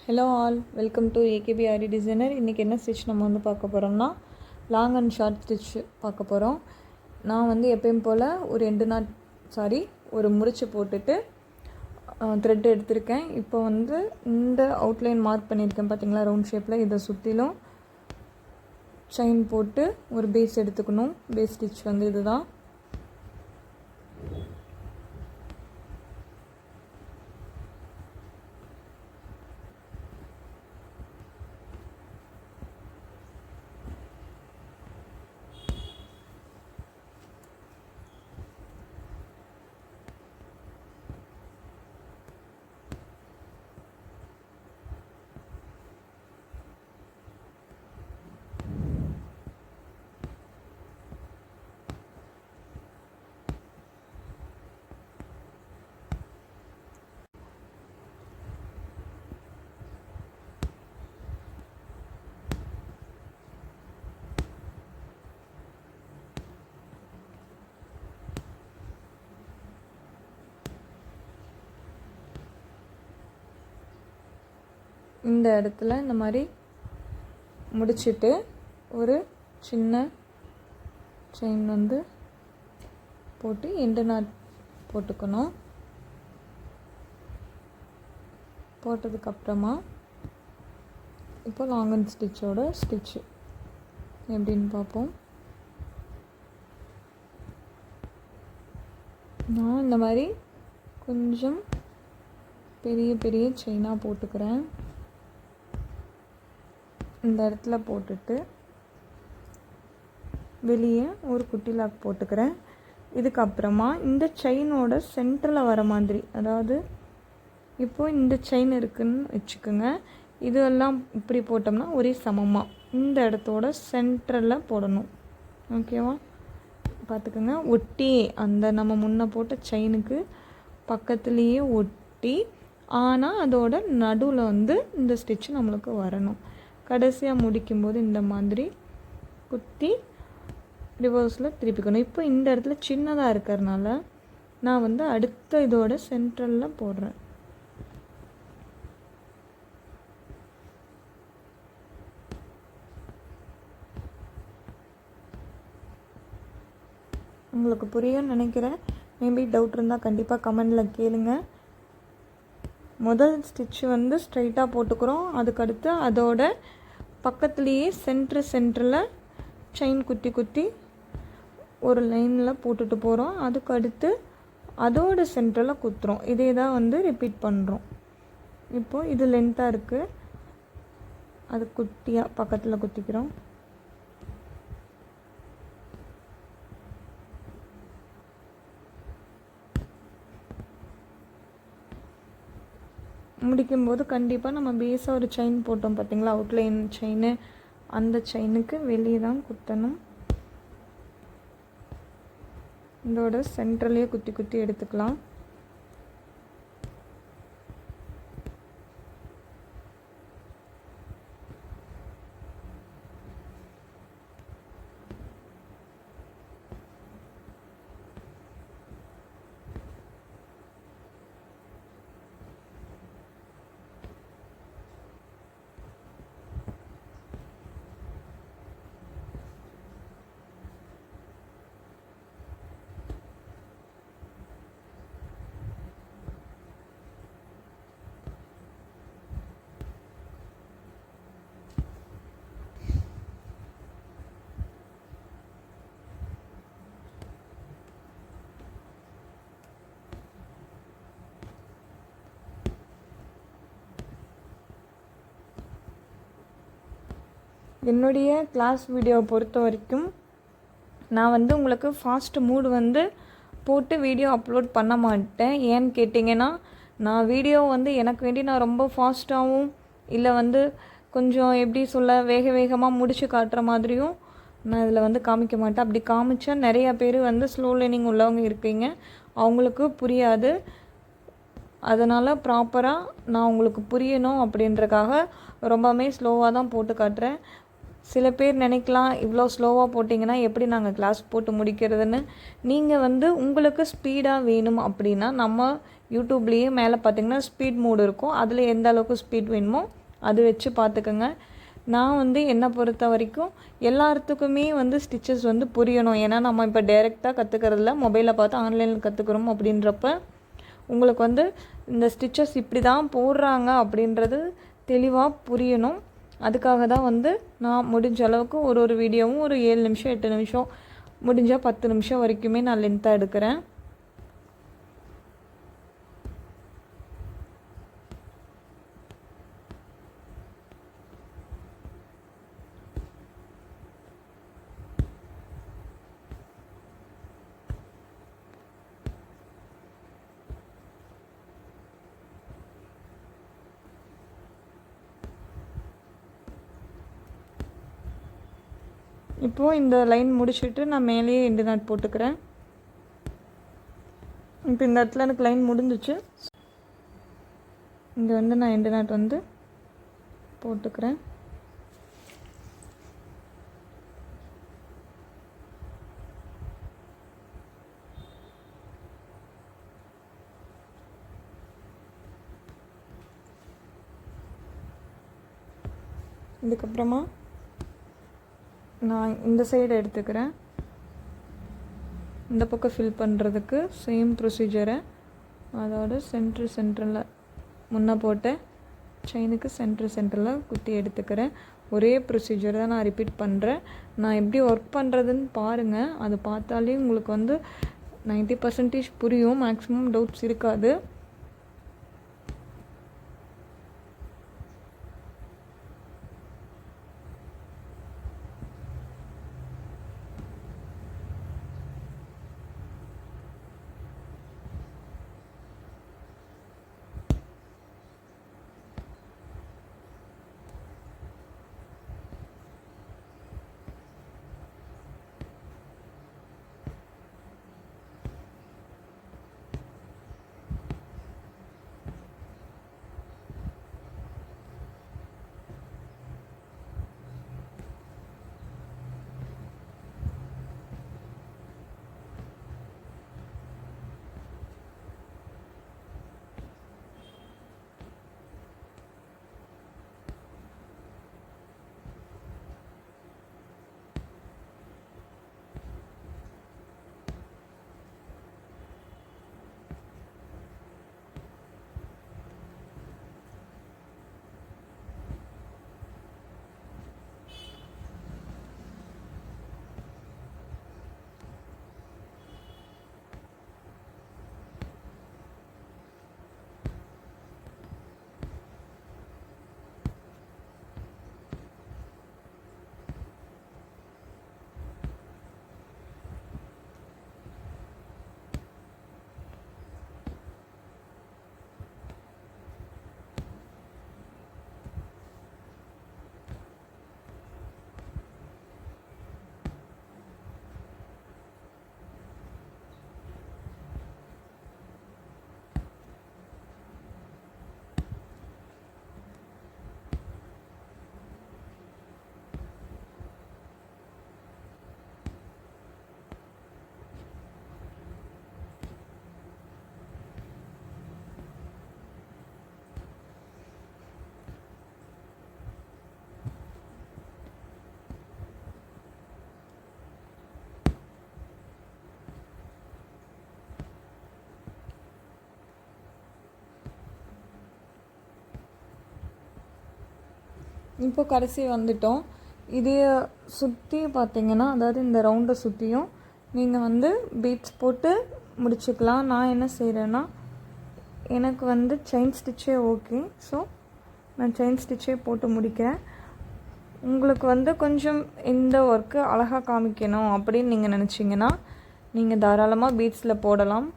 Hello all, welcome to AKP aari designer. இன்றைக்கி என்ன stitch நம்ம வந்து பார்க்க போகிறோம்னா லாங் அண்ட் ஷார்ட் ஸ்டிச் பார்க்க போகிறோம். நான் வந்து எப்பயும் போல் ஒரு முடிச்சு போட்டுட்டு த்ரெட் எடுத்திருக்கேன். இப்போ வந்து இந்த அவுட்லைன் மார்க் பண்ணியிருக்கேன் பார்த்தீங்களா, ரவுண்ட் ஷேப்பில். இதை சுற்றிலும் செயின் போட்டு ஒரு பேஸ் எடுத்துக்கணும். பேஸ் ஸ்டிச் வந்து இதுதான். இந்த இடத்துல இந்த மாதிரி முடிச்சுட்டு ஒரு சின்ன செயின் வந்து போட்டு எண்டு நாட் போட்டுக்கணும். போட்டதுக்கப்புறமா இப்போ லாங் அண்ட் ஸ்டிச்சோட ஸ்டிச்சு எப்படின்னு பார்ப்போம். நான் இந்த மாதிரி கொஞ்சம் பெரிய பெரிய செயினாக போட்டுக்கிறேன். இந்த இடத்துல போட்டுட்டு வெளியே ஒரு குட்டி லாக் போட்டுக்கிறேன். இதுக்கப்புறமா இந்த செயினோட சென்டரில் வர மாதிரி, அதாவது இப்போது இந்த செயின் இருக்குதுன்னு வச்சுக்கோங்க. இதெல்லாம் இப்படி போட்டோம்னா ஒரே சமமாக இந்த இடத்தோட சென்டரில் போடணும். ஓகேவா? பார்த்துக்கோங்க. ஒட்டி அந்த நம்ம முன்ன போட்ட செயினுக்கு பக்கத்துலேயே ஒட்டி, ஆனால் அதோட நடுவில் வந்து இந்த ஸ்டிச்சு நம்மளுக்கு வரணும். கடைசியாக முடிக்கும்போது இந்த மாதிரி குத்தி ரிவர்ஸில் திருப்பிக்கணும். இப்போ இந்த இடத்துல சின்னதாக இருக்கிறதுனால நான் வந்து அடுத்த இதோட சென்ட்ரலில் போடுறேன். உங்களுக்கு புரியும்னு நினைக்கிறேன். மேபி டவுட் இருந்தால் கண்டிப்பாக கமெண்டில் கேளுங்க. முதல் ஸ்டிச்சு வந்து ஸ்ட்ரைட்டாக போட்டுக்கிறோம். அதுக்கடுத்து அதோட பக்கத்துலேயே சென்டரில் செயின் குத்தி குத்தி ஒரு லைனில் போட்டுட்டு போகிறோம். அதுக்கு அடுத்து அதோட சென்டரில் குத்துறோம். இதே தான் வந்து ரிப்பீட் பண்ணுறோம். இப்போது இது லென்த்தாக இருக்குது, அது குட்டியாக பக்கத்தில் குத்திக்கிறோம். முடிக்கும்போது கண்டிப்பாக நம்ம பேஸாக ஒரு செயின் போட்டோம் பார்த்திங்களா, அவுட்லைன் செயின், அந்த செயினுக்கு வெளியே தான் குத்தணும். இதோட சென்ட்ரலையே குத்தி குத்தி எடுத்துக்கலாம். என்னுடைய கிளாஸ் வீடியோவை பொறுத்த வரைக்கும் நான் வந்து உங்களுக்கு ஃபாஸ்ட் மூடு வந்து போட்டு வீடியோ அப்லோட் பண்ண மாட்டேன். ஏன்னு கேட்டிங்கன்னா, நான் வீடியோ வந்து எனக்கு வேண்டி நான் ரொம்ப ஃபாஸ்ட்டாகவும் இல்லை வந்து கொஞ்சம் எப்படி சொல்ல வேகமாக முடித்து காட்டுற மாதிரியும் நான் இதில் வந்து காமிக்க மாட்டேன். அப்படி காமிச்சா நிறையா பேர் வந்து ஸ்லோ லேர்னிங் உள்ளவங்க இருக்கீங்க, அவங்களுக்கு புரியாது. அதனால் ப்ராப்பராக நான் உங்களுக்கு புரியணும் அப்படின்றக்காக ரொம்பவுமே ஸ்லோவாக தான் போட்டு காட்டுறேன். சில பேர் நினைக்கலாம், இவ்வளோ ஸ்லோவாக போட்டிங்கன்னா எப்படி நாங்கள் கிளாஸ் போட்டு முடிக்கிறதுன்னு. நீங்கள் வந்து உங்களுக்கு ஸ்பீடாக வேணும் அப்படின்னா நம்ம யூடியூப்லேயே மேலே பார்த்திங்கன்னா ஸ்பீட் மோடு இருக்கும், அதில் எந்த அளவுக்கு ஸ்பீட் வேணுமோ அது வச்சு பார்த்துக்கோங்க. நான் வந்து என்னை பொறுத்த வரைக்கும் எல்லாத்துக்குமே வந்து ஸ்டிச்சஸ் வந்து புரியணும். ஏன்னா நம்ம இப்போ டைரெக்டாக கற்றுக்கிறதில்ல, மொபைலில் பார்த்து ஆன்லைனில் கற்றுக்குறோம். அப்படின்றப்ப உங்களுக்கு வந்து இந்த ஸ்டிச்சஸ் இப்படி தான் போடுறாங்க அப்படின்றது தெளிவாக புரியணும். அதுக்காக தான் வந்து நான் முடிஞ்ச அளவுக்கு ஒரு வீடியோவும் ஒரு 7 நிமிஷம் 8 நிமிஷம் முடிஞ்சால் 10 நிமிஷம் வரைக்குமே நான் லென்த்தாக எடுக்கிறேன். இப்போது இந்த லைன் முடிச்சுட்டு நான் மேலேயே எண்டு நாட் போட்டுக்கிறேன். இப்போ இந்த இடத்துல எனக்கு லைன் முடிஞ்சிச்சு. இங்கே வந்து நான் எண்டு நாட் வந்து போட்டுக்கிறேன். இதுக்கப்புறமா நான் இந்த சைடு எடுத்துக்கிறேன். இந்த பக்கம் ஃபில் பண்ணுறதுக்கு சேம் ப்ரொசீஜரை, அதாவது சென்டரில் முன்னே போட்ட செயினுக்கு சென்டரில் குத்தி எடுத்துக்கிறேன். ஒரே ப்ரொசீஜர் தான் நான் ரிப்பீட் பண்ணுறேன். நான் எப்படி ஒர்க் பண்ணுறதுன்னு பாருங்கள். அது பார்த்தாலே உங்களுக்கு வந்து 90% புரியும், மேக்ஸிமம் டவுட்ஸ் இருக்காது. இப்போ கடைசி வந்துட்டோம். இதை சுற்றி பார்த்திங்கன்னா, அதாவது இந்த ரவுண்டை சுற்றியும் நீங்கள் வந்து பீட்ஸ் போட்டு முடிச்சுக்கலாம். நான் என்ன செய்கிறேன்னா, எனக்கு வந்து செயின் ஸ்டிச்சே ஓகே, ஸோ நான் செயின் ஸ்டிச்சே போட்டு முடிக்கிறேன். உங்களுக்கு வந்து கொஞ்சம் இந்த ஒர்க்கு அழகாக காமிக்கணும் அப்படின்னு நீங்கள் நினச்சிங்கன்னா நீங்கள் தாராளமாக பீட்ஸில் போடலாம்.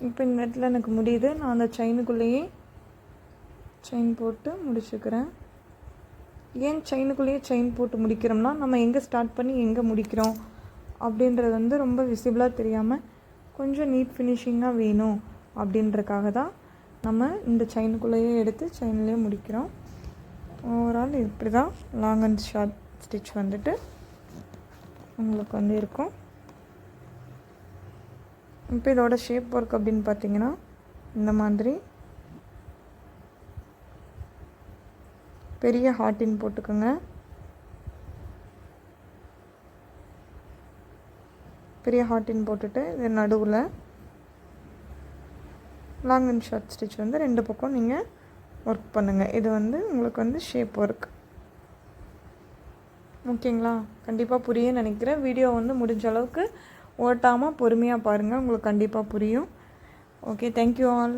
இப்போ இந்த இடத்துல எனக்கு முடியுது. நான் அந்த செயினுக்குள்ளேயே செயின் போட்டு முடிச்சுக்கிறேன். ஏன் செயினுக்குள்ளேயே செயின் போட்டு முடிக்கிறோம்னா, நம்ம எங்கே ஸ்டார்ட் பண்ணி எங்கே முடிக்கிறோம் அப்படின்றது வந்து ரொம்ப விசிபிளாக தெரியாமல் கொஞ்சம் நீட் ஃபினிஷிங்காக வேணும் அப்படின்றக்காக தான் நம்ம இந்த செயினுக்குள்ளேயே எடுத்து செயின்லேயே முடிக்கிறோம். ஓவரால் இப்படி தான் லாங் அண்ட் ஷார்ட் ஸ்டிச் வந்துட்டு உங்களுக்கு வந்து இருக்கும். இப்போ இதோட ஷேப் ஒர்க் அப்படின்னு பார்த்தீங்கன்னா இந்த மாதிரி பெரிய ஹார்ட்டின் போட்டுக்கோங்க. பெரிய ஹார்ட்டின் போட்டுட்டு இது நடுவில் லாங் அண்ட் ஷார்ட் ஸ்டிச் வந்து 2 பக்கம் நீங்கள் ஒர்க் பண்ணுங்கள். இது வந்து உங்களுக்கு வந்து ஷேப் ஒர்க். ஓகேங்களா? கண்டிப்பாக புரியும் நினைக்கிறேன். வீடியோ வந்து முடிஞ்ச அளவுக்கு ஓட்டாமல் பொறுமையாக பாருங்கள், உங்களுக்கு கண்டிப்பாக புரியும். Okay, thank you all.